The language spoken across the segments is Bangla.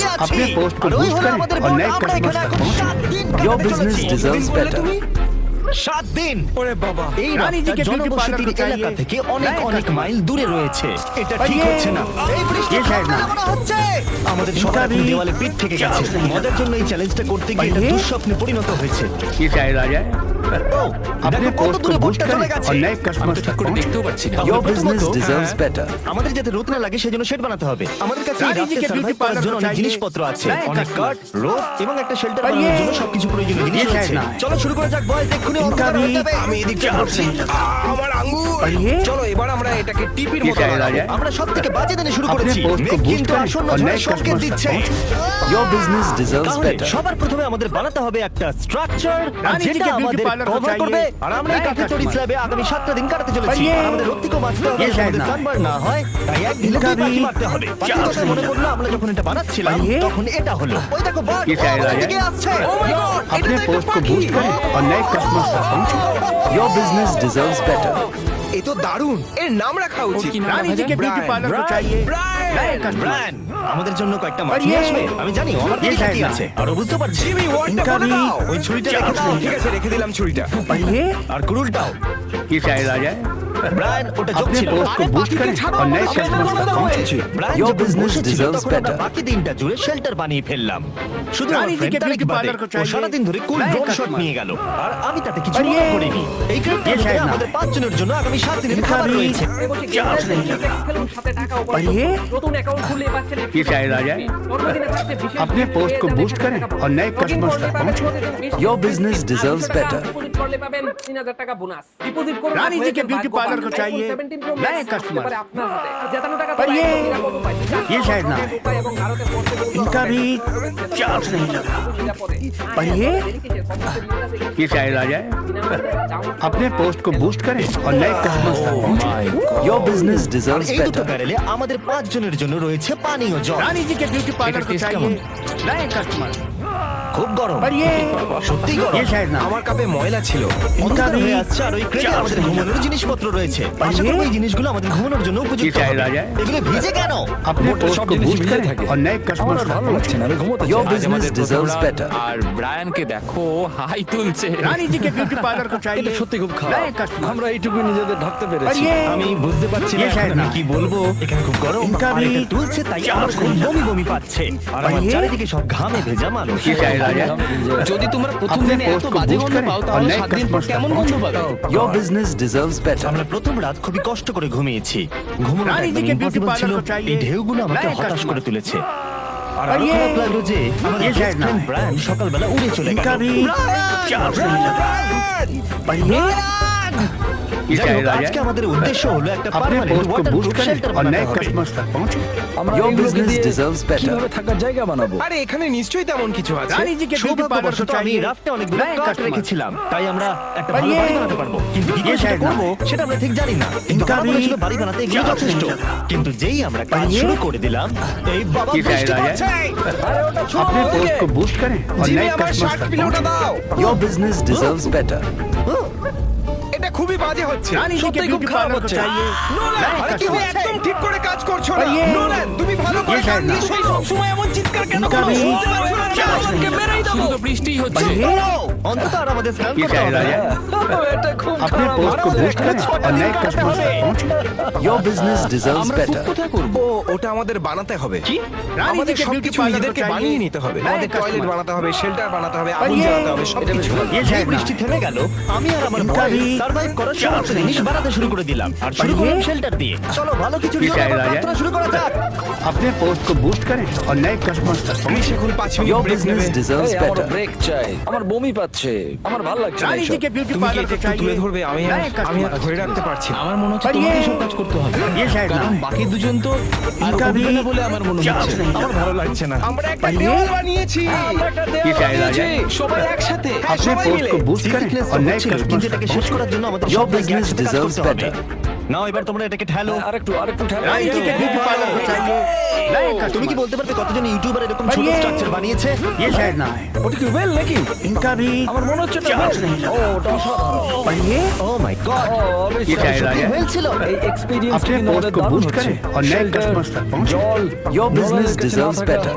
দাঁড়িয়ে আছি। अपने पोस्ट को আর ওই boost হলো करें আমাদের और বোর্ড। नए আমরা এখানে कस्टमर्स এখন तक 7 দিন Your কাটাতে business চলেছি। deserves better. 7 দিন। ওরে বাবা, এই রানী রাস্তা জি কে beauty parlour জনবসতির को चाहिए। এলাকা থেকে অনেক नए অনেক customer। মাইল দূরে রয়েছে। এটা और ঠিক ये- হচ্ছে না। এই বৃষ্টি ये शायद থামবে ना। না মনে হচ্ছে। আমাদের সবার এখন भी দেওয়ালে পিঠ থেকে গেছে। चांस नहीं মজার জন্য এই চ্যালেঞ্জটা করতে গিয়ে और এটা ये- দুঃস্বপ্নে পরিণত হয়েছে। ये शायद आ जाए ও, अपने দেখো কত पोस्ट को দূরে बूस्ट বোর্ডটা চলে करें গেছে। और नए कस्टमर्स तक पहुंचे। দেখতেও পাচ্ছি না। Your প্রথমত, business deserves হ্যাঁ, better. আমাদের যাতে রোদ না লাগে সেজন্য শেড বানাতে হবে। আমাদের কাছে এই রানী জি রাতে কে সার্ভাইভ beauty করার parlour জন্য को অনেক चाहिए। জিনিসপত্র আছে, नए অনেক customer। কাঠ, রোদ এবং একটা শেল্টার और বানানোর ये- জন্য সবকিছু প্রয়োজনীয় জিনিস ये রয়েছে। शायद ना है। চলো শুরু করা যাক বয়স, এক্ষুনি অন্ধকার भी হয়ে যাবে। আমি এদিকটা করছি। আমার আঙ্গুল। और ये চলো এবার আমরা এটাকে টিপির ये মতো शायद आ বানাবো। जाए আমরা সবথেকে বাজে দিনে শুরু अपने করেছি। पोस्ट को মেঘ boost কিন্তু करें আসন্ন और ঝড়ের नए সংকেত customers तक দিচ্ছে। पहुंचे। Your business deserves তাহলে better. সবার প্রথমে আমাদের বানাতে হবে একটা স্ট্রাকচার রানী জি যেটা কে beauty আমাদের parlour को কভার चाहिए। করবে। আর আমরা এই नए কাঠের তৈরি customer। স্ল্যাবে আগামী 7টা দিন কাটাতে চলেছি। और ये- আর আমাদের রোদ থেকেও বাঁচতে হবে, ये शायद আমাদের ना है। সানবার্ন না হয়। তাই এক ঢিলে इनका দুই পাখি भी মারতে হবে। পাখির चांस কথা नहीं মনে है। পড়লো, আমরা যখন এটা বানাচ্ছিলাম और ये- তখন এটা হলো। ওই দেখো বার্ড, ये शायद आ আমাদের जाए। দিকে আসছে। Oh my God, এটা अपने তো একটা पोस्ट को পাখি। बूस्ट करें और नए कस्टमर्स तक पहुंचे। Your business deserves better. এ তো দারুণ। এর নাম রাখা উচিত। रानी जी के ब्यूटी पार्लर को चाहिए। नए कस्टमर। ব্রায়ান, আমাদের জন্য কয়েকটা মাছ और নিয়ে ये- আসবে। আমি জানি ও আমার ये দিকে शायद তাকিয়ে ना আছে। है। আর ও বুঝতে পারছে। জিমি, ওয়ার্ডটা इनका বলে भी দাও। ওই ছুরিটা রেখে দাও। ঠিক আছে, রেখে দিলাম ছুরিটা। और ये আর কুড়ুলটাও। ये शायद आ जाए ব্রায়ান, ওটা যোগ अपने ছিল। पोस्ट को बूस्ट करें और नए कस्टमर्स तक पहुंचे। ব্রায়ান Your যখন business বসেছিল, deserves তখন আমরা better. বাকি দিনটা জুড়ে শেল্টার বানিয়ে ফেললাম। শুধু রানী আমার জি friend কে তারেক beauty বাদে। parlour को ও चाहिए। সারাদিন ধরে কুল नए ড্রোন শট customer। নিয়ে গেল। আর আমি তাতে কিছু और মনে ये- করিনি। এই ক্রেটটার ये ভিতরে शायद ना আমাদের 5 জনের জন্য আগামী 7 দিনের इनका খাবার भी রয়েছে। चांस नहीं है। और ये নতুন অ্যাকাউন্ট খুললে পাচ্ছেন ये शायद आ जाए अपने पोस्ट को बूस्ट करें और नए कस्टमर्स तक पहुंचे। Your business deserves better. Deposit করলে পাবেন 3000 টাকা বোনাস ডিপোজিট করুন रानी जी के beauty parlour को चाहिए। नए customer। আপনার হাতে জেতানো টাকা और ये- নিরাপদ উপায় ये शायद ना है। এবং ভারতের পড়তে इनका भी चांस नहीं लगा। और ये ये शायद आ जाए अपने पोस्ट को बूस्ट करें और नए कस्टमर्स तक पहुंचे। Your business আর deserves এই দুটো better. ব্যারেলে আমাদের 5 জনের জন্য রয়েছে পানীয় জল। रानी जी के ब्यूटी पार्लर को चाहिए। नए कस्टमर খুব গরম। और ये সত্যি গরম। ये शायद ना আমার কাপে ময়লা ছিল। অন্ধকার भी হয়ে আসছে আর ওই ক্রেটে चांस আমাদের नहीं ঘুমানোর लगा। জিনিসপত্র রয়েছে। আশা করব এই জিনিসগুলো আমাদের ঘুমানোর জন্য উপযুক্ত ये शायद হবে। आ जाए। এগুলো ভিজে কেন? अपने पोस्ट को बूस्ट करें और नए कस्टमर्स तक पहुंचे। Your business deserves better. আর ব্রায়ানকে দেখো হাই তুলছে। रानी जी के ब्यूटी पार्लर को चाहिए। সত্যি খুব नए খারাপ कस्टमर আমরা এইটুকু নিজেদের ঢাকতে और পেরেছি ये আমি বুঝতে পারছি না ये এখন शायद আমি ना কি বলবো। এখানে খুব গরম इनका আর भी এটা তুলছে তাই আমার খুব বমি বমি পাচ্ছে। আর আমার ये- চারিদিকে সব ঘামে ভেজা মানুষ। ये शायद आ जाए যদি তোমরা প্রথম अपने দিনে এত पोस्ट को বাজে बूस्ट গন্ধ करें পাও और তাহলে नए 7 দিন পর कस्टमर्स কেমন तक গন্ধ पहुंचे। পাবে Your business deserves better. আমরা প্রথম রাত খুবই কষ্ট করে ঘুমিয়েছি। ঘুমানোটা রানী একদম জি কে beauty impossible parlour ছিল। को चाहिए। এই ঢেউগুলো আমাকে नए হতাশ customer। করে তুলেছে। আর और আরো ये- খারাপ লাগলো যে আমাদের ये best शायद ना friend है। ব্রায়ান সকালবেলা উড়ে চলে গেল। इनका भी चांस नहीं लगा। और ये ये যাই হোক, शायद आ আজকে जाए আমাদের উদ্দেশ্য হলো একটা अपने পার্মানেন্ট पोस्ट को बूस्ट ওয়াটারপ্রুফ करें শেল্টার और नए বানাতে হবে। कस्टमर्स तक पहुंचे। আমরা Your এইগুলোকে business দিয়ে deserves better. কিভাবে থাকার জায়গা বানাবো আরে এখানে নিশ্চয়ই তেমন কিছু আছে। रानी जी के ब्यूटी पार्लर को সৌভাগ্যবশত আমি चाहिए। রাফটে অনেকগুলো नए কাঠ कस्टमर রেখেছিলাম, তাই আমরা একটা और ভালো ये- বাড়ি বানাতে পারবো। কিন্তু কি করে ये সেটা शायद ना করবো সেটা আমরা ঠিক জানি না। কিন্তু इनका বাবা भी বলেছিল বাড়ি বানাতে এগুলো चांस যথেষ্ট। नहीं लगा। কিন্তু যেই আমরা কাজ ये- শুরু করে দিলাম, এই বাবা ये বৃষ্টি शायद आ পড়ছে। अपने पोस्ट को बूस्ट करें और জিমি, नए আমার कस्टमर्स শার্ট तक পিলোটা पहुंचे। দাও। Your business deserves better. এটা খুবই বাজে হচ্ছে। रानी जी के সত্যিই খুব ब्यूटी খারাপ पार्लर को হচ্ছে। चाहिए। নোলান, नए আরে তুমি कस्टमर একদম ঠিক করে কাজ করছো না। और ये- নোলান, তুমি ভালো করে ये কাজ शायद ना। নিশ্চয়ই সবসময় এমন চিৎকার কেন इनका করো? भी বুঝতে পারছো না? चांस नहीं लगा। শুধু তো বৃষ্টিই হচ্ছে। ये অন্তত আর আমাদের স্নান ये করতে शायद হবে आ না। जाए এটা খুব अपने पोस्ट को बूस्ट करें और नए कस्टमर्स तक पहुंचे। Your business deserves আমরা better. কোথায় করব ও, ওটা আমাদের বানাতে হবে। रानी जी আমাদের के ब्यूटी সবকিছু पार्लर को নিজেদেরকে चाहिए। বানিয়ে নিতে হবে। नए আমাদের টয়লেট कस्टमर বানাতে হবে, শেল্টার বানাতে হবে, और আগুন ये- জ্বালাতে হবে, সবকিছু। ये যেই शायद ना। বৃষ্টি থেমে গেল, আমি আর আমার इनका भी সার্ভাইভ করার সমস্ত चांस नहीं জিনিস लगा। বানাতে শুরু করে দিলাম। আর শুরু ये- করলাম শেল্টার দিয়ে। চলো ভালো কিছুর ये জন্য शायद আবার आ जाए প্রার্থনা শুরু করা যাক। अपने पोस्ट को बूस्ट करें और नए कस्टमर्स तक ক্রিস पहुंचे। এখন 5 মিনিট Your ব্রেক নেবে। business deserves এই, আমার better. ব্রেক চাই আমার বমি পাচ্ছে আমার ভালো লাগছে না रानी जी এসব। के ब्यूटी তুমি কি पार्लर এটা को একটু তুলে चाहिए। ধরবে? আমি नए আর कस्टमर ধরে রাখতে পারছি না। আমার মনে হচ্ছে और তোমাকে ये- সব কাজ করতে হবে ये शायद ना। কারণ বাকি দুজন তো আর इनका উঠবে भी না বলে আমার মনে चांस হচ্ছে नहीं আমার लगा। ভালো লাগছে না। আমরা একটা और ये- দেওয়াল বানিয়েছি। আমরা একটা ये দেওয়াল शायद आ বানিয়েছি, जाए সবাই একসাথে হ্যাঁ, अपने সবাই पोस्ट মিলে। को बूस्ट करें Sickness और তো नए হচ্ছিল, कस्टमर्स কিন্তু तक এটাকে শেষ पहुंचे। করার জন্য আমাদের Your সবাইকে business একসাথে কাজ deserves করতে হবে। better. নাও এবার তোমরা এটাকে ঠেলো। আরেকটু ঠেলো। रानी जी के ब्यूटी पार्लर को चाहिए। नए তুমি কি कस्टमर বলতে পারবে কতজন ইউটিউবার এরকম और ছোট ये- স্ট্রাকচার বানিয়েছে? ये शायद ना है। ওটা কি ওয়েল নাকি इनका भी আমার মনে হচ্ছে এটা चांस well। नहीं ও लगा। ওটা অসাধারণ और ये ও মাই গড, ये शायद आ সত্যি जाए হয়েছিল। এই এক্সপেরিয়েন্স अपने पोस्ट को बूस्ट करें और नए कस्टमर्स तक पहुंचे। Your business deserves better.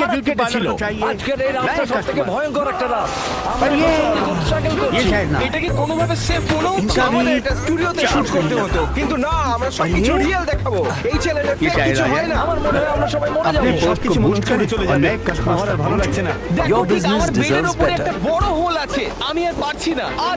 के হাড় ब्यूटी কেটেছিল। पार्लर को चाहिए আজকের এই রাতটা नए সবথেকে कस्टमर। ভয়ঙ্কর একটা রাত। আমরা पर ये সবাই খুব struggle করছি। ये शायद ना এটা কি কোনোভাবে সেফ মনে হচ্ছে ইনকা আমাদের ভি এটা স্টুডিওতে শুট চান্স করতে নেই হতো কিন্তু না আমরা সবকিছু আরে? রিয়েল দেখাবো এই চ্যানেলে ये शायद কিছু आ হয় जाए। না আমার মনে হয় আমরা সবাই মরে अपने যাবো। पोस्ट को সবকিছু মনে बूस्ट হচ্ছে करें চলে और যাবে। नए कस्टमर আমার আর ভালো লাগছে না। Your business deserves আমার বেডের উপরে better. একটা বড় হোল আছে। আমি আর পারছি না। আর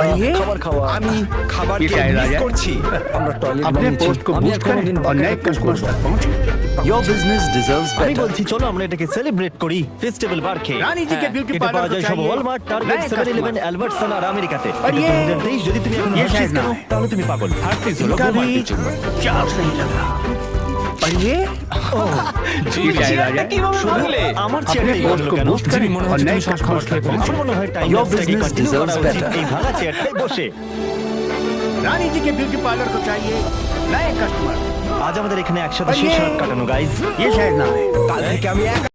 पर ये খাবার খাওয়া আমি খাবারকে ये शायद आ মিস जाए। করছি। আমরা টয়লেট अपने বানিয়েছি पोस्ट को আমি बूस्ट আর करें কোনোদিন और नए বাঁকা কাজ कस्टमर्स করবো না। तक पहुंचे। Your business deserves আমি better. বলছি চলো আমরা এটাকে সেলিব্রেট করি ফেস্টিভ্যাল বার খেয়ে रानी जी के ब्यूटी এটা पार्लर পাওয়া को যায় সব चाहिए ওয়ালমার্ট টার্গেট नए 7-11 कस्टमर। অ্যালবার্টসন আর আমেরিকাতে আর এটা ये- 2023 যদি তুমি এখন ये হার্শিস शायद ना কেনো है। তাহলে তুমি পাগল হার্সিস হলো इनका भी গোমার্কের জন্য चार्ज नहीं लग रहा। पर ये ये शायद आ जाए। আমার अपने চেয়ারটাই पोस्ट বললো को কেন बूस्ट करें মনে और হচ্ছে नए তুমি সব খাবার कस्टमर्स খেয়ে तक पहुंचे। আমার মনে হয় time Your ল্যাপসটাকে business continue deserves করা উচিত better. এই ভাঙা চেয়ারটাই বসে रानी जी के ब्यूटी पार्लर को चाहिए नए कस्टमर। আজ আমাদের এখানে একসাথে শেষ রাত কাটানো গাইজ। ये शायद ना है। কাল থেকে আমি